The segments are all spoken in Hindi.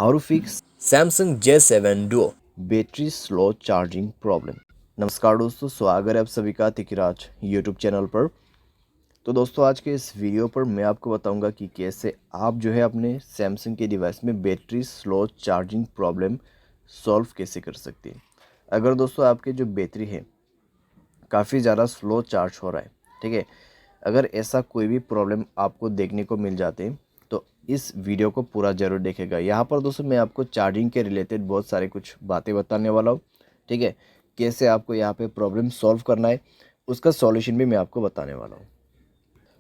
How to fix Samsung J7 Duo। Battery slow charging problem. नमस्कार दोस्तों, स्वागत है आप सभी का तिकिराज यूट्यूब चैनल पर। तो दोस्तों, आज के इस वीडियो पर मैं आपको बताऊंगा कि कैसे आप जो है अपने सैमसंग के डिवाइस में battery slow charging problem solve कैसे कर सकते हैं। अगर दोस्तों आपके जो बैटरी है काफ़ी ज़्यादा स्लो चार्ज हो रहा है, ठीक है, अगर ऐसा कोई भी प्रॉब्लम आपको देखने को मिल जाते हैं तो इस वीडियो को पूरा ज़रूर देखेगा। यहाँ पर दोस्तों मैं आपको चार्जिंग के रिलेटेड बहुत सारे कुछ बातें बताने वाला हूँ, ठीक है। कैसे आपको यहाँ पे प्रॉब्लम सॉल्व करना है उसका सॉल्यूशन भी मैं आपको बताने वाला हूँ।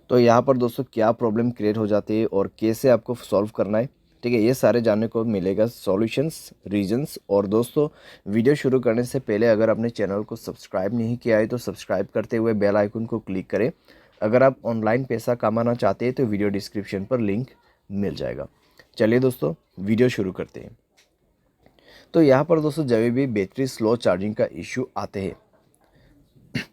तो यहाँ पर दोस्तों क्या प्रॉब्लम क्रिएट हो जाती है और कैसे आपको सॉल्व करना है, ठीक है, ये सारे जानने को मिलेगा, सॉल्यूशंस, रीजंस। और दोस्तों, वीडियो शुरू करने से पहले अगर आपने चैनल को सब्सक्राइब नहीं किया है तो सब्सक्राइब करते हुए बेल आइकन को क्लिक करें। अगर आप ऑनलाइन पैसा कमाना चाहते हैं तो वीडियो डिस्क्रिप्शन पर लिंक मिल जाएगा। चलिए दोस्तों, वीडियो शुरू करते हैं। तो यहाँ पर दोस्तों जब भी बैटरी स्लो चार्जिंग का इशू आते हैं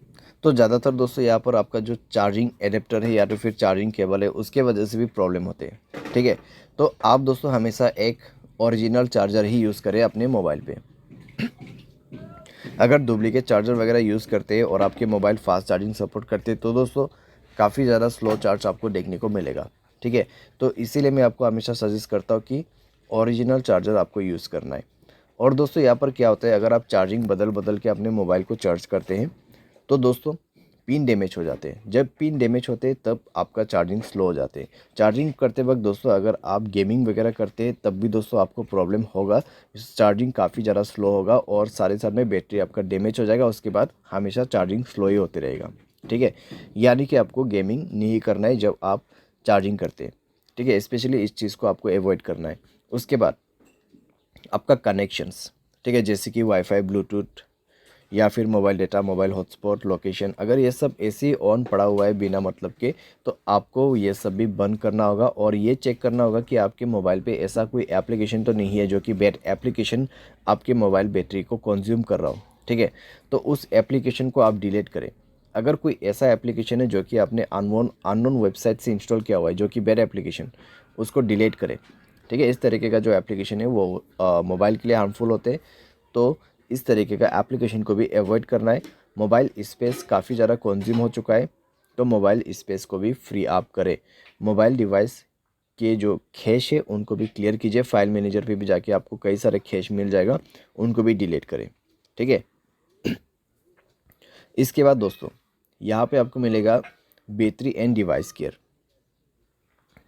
तो ज़्यादातर दोस्तों यहाँ पर आपका जो चार्जिंग एडेप्टर है या तो फिर चार्जिंग केबल है उसके वजह से भी प्रॉब्लम होते हैं, ठीक है। तो आप दोस्तों हमेशा एक ओरिजिनल चार्जर ही यूज़ करें अपने मोबाइल पे। अगर डुप्लीकेट चार्जर वगैरह यूज़ करते हैं और आपके मोबाइल फास्ट चार्जिंग सपोर्ट करते हैं तो दोस्तों काफ़ी ज़्यादा स्लो चार्ज आपको देखने को मिलेगा, ठीक है। तो इसीलिए मैं आपको हमेशा सजेस्ट करता हूँ कि ओरिजिनल चार्जर आपको यूज़ करना है। और दोस्तों यहाँ पर क्या होता है, अगर आप चार्जिंग बदल बदल के अपने मोबाइल को चार्ज करते हैं तो दोस्तों पिन डैमेज हो जाते हैं। जब पिन डैमेज होते हैं तब आपका चार्जिंग स्लो हो जाते हैं। चार्जिंग करते वक्त दोस्तों अगर आप गेमिंग वगैरह करते हैं तब भी दोस्तों आपको प्रॉब्लम होगा, चार्जिंग काफ़ी ज़्यादा स्लो होगा और सारे साथ में बैटरी आपका डैमेज हो जाएगा। उसके बाद हमेशा चार्जिंग स्लो ही होते रहेगा, ठीक है। यानी कि आपको गेमिंग नहीं करना है जब आप चार्जिंग करते हैं, ठीक है। स्पेशली इस चीज़ को आपको अवॉइड करना है। उसके बाद आपका कनेक्शंस, ठीक है, जैसे कि वाईफाई, ब्लूटूथ या फिर mobile data, mobile hotspot, location, अगर ये सब ऐसे ही ऑन पड़ा हुआ है बिना मतलब के तो आपको ये सब भी बंद करना होगा और ये चेक करना होगा कि आपके मोबाइल पे ऐसा कोई एप्लीकेशन तो नहीं है जो कि बैड एप्लीकेशन आपके मोबाइल बैटरी को कंज्यूम कर रहा हो, ठीक है। तो उस एप्लीकेशन को आप डिलीट करें। अगर कोई ऐसा एप्लीकेशन है जो कि आपने अननोन वेबसाइट से इंस्टॉल किया हुआ है जो कि बैड एप्लीकेशन, उसको डिलीट करें, ठीक है। इस तरीके का जो एप्लीकेशन है वो मोबाइल के लिए हार्मफुल होते हैं, तो इस तरीके का एप्लीकेशन को भी अवॉइड करना है। मोबाइल स्पेस काफ़ी ज़्यादा कंज्यूम हो चुका है तो मोबाइल स्पेस को भी फ्री आप करें। मोबाइल डिवाइस के जो कैश है उनको भी क्लियर कीजिए। फाइल मैनेजर पे भी जाके आपको कई सारे कैश मिल जाएगा, उनको भी डिलीट करें, ठीक है। इसके बाद दोस्तों यहाँ पे आपको मिलेगा बैटरी एंड डिवाइस केयर।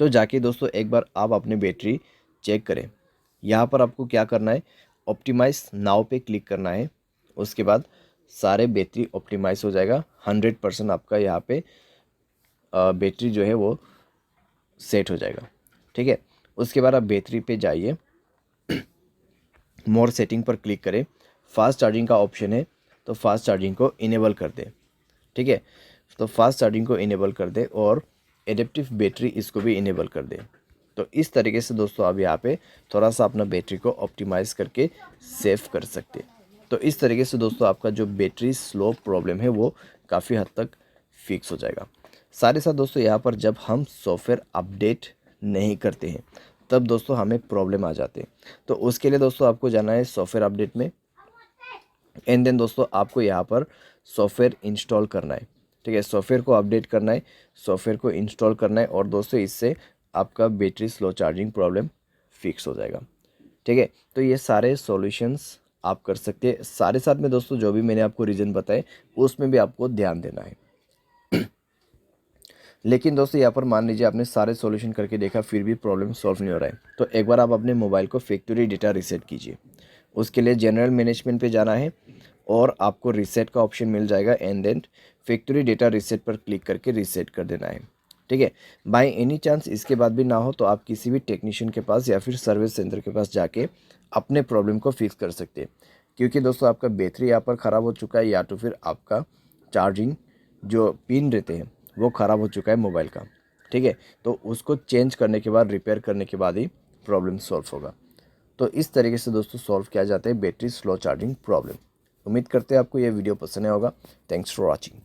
तो जाके दोस्तों एक बार आप अपनी बैटरी चेक करें। यहाँ पर आपको क्या करना है, ऑप्टिमाइज नाउ पे क्लिक करना है। उसके बाद सारे बैटरी ऑप्टिमाइज हो जाएगा। 100% आपका यहाँ पे बैटरी जो है वो सेट हो जाएगा, ठीक है। उसके बाद आप बैटरी पे जाइए, मोर सेटिंग पर क्लिक करें। फास्ट चार्जिंग का ऑप्शन है तो फास्ट चार्जिंग को इनेबल कर दें, ठीक है। तो फास्ट चार्जिंग को इनेबल कर दें और एडेप्टिव बैटरी इसको भी इनेबल कर दें। तो इस तरीके से दोस्तों आप यहाँ पे थोड़ा सा अपना बैटरी को ऑप्टिमाइज़ करके सेव कर सकते हैं। तो इस तरीके से दोस्तों आपका जो बैटरी स्लो प्रॉब्लम है वो काफ़ी हद तक फिक्स हो जाएगा। साथ ही साथ दोस्तों यहाँ पर जब हम सॉफ्टवेयर अपडेट नहीं करते हैं तब दोस्तों हमें प्रॉब्लम आ जाते हैं। तो उसके लिए दोस्तों आपको जाना है सॉफ्टवेयर अपडेट में, एंड देन दोस्तों आपको यहाँ पर सॉफ्टवेयर इंस्टॉल करना है, ठीक है। सॉफ्टवेयर को अपडेट करना है, सॉफ्टवेयर को इंस्टॉल करना है और दोस्तों इससे आपका battery slow charging problem fix हो जाएगा, ठीक है। तो ये सारे सॉल्यूशंस आप कर सकते हैं। सारे साथ में दोस्तों जो भी मैंने आपको रीज़न बताए उसमें भी आपको ध्यान देना है। लेकिन दोस्तों यहाँ पर मान लीजिए आपने सारे सॉल्यूशन करके देखा फिर भी प्रॉब्लम सॉल्व नहीं हो रहा है तो एक बार आप अपने मोबाइल को फैक्ट्री डेटा रीसेट कीजिए। उसके लिए जनरल मैनेजमेंट पे जाना है और आपको रीसेट का ऑप्शन मिल जाएगा, and then factory data reset पर क्लिक करके रीसेट कर देना है, ठीक है। बाय एनी चांस इसके बाद भी ना हो तो आप किसी भी टेक्नीशियन के पास या फिर सर्विस सेंटर के पास जाके अपने प्रॉब्लम को फिक्स कर सकते हैं। क्योंकि दोस्तों आपका बैटरी यहाँ पर ख़राब हो चुका है या तो फिर आपका चार्जिंग जो पिन रहते हैं वो ख़राब हो चुका है मोबाइल का, ठीक है। तो उसको चेंज करने के बाद, रिपेयर करने के बाद ही प्रॉब्लम सॉल्व होगा। तो इस तरीके से दोस्तों सॉल्व किया जाता है बैटरी स्लो चार्जिंग प्रॉब्लम। उम्मीद करते हैं आपको ये वीडियो पसंद आया होगा। Thanks for watching.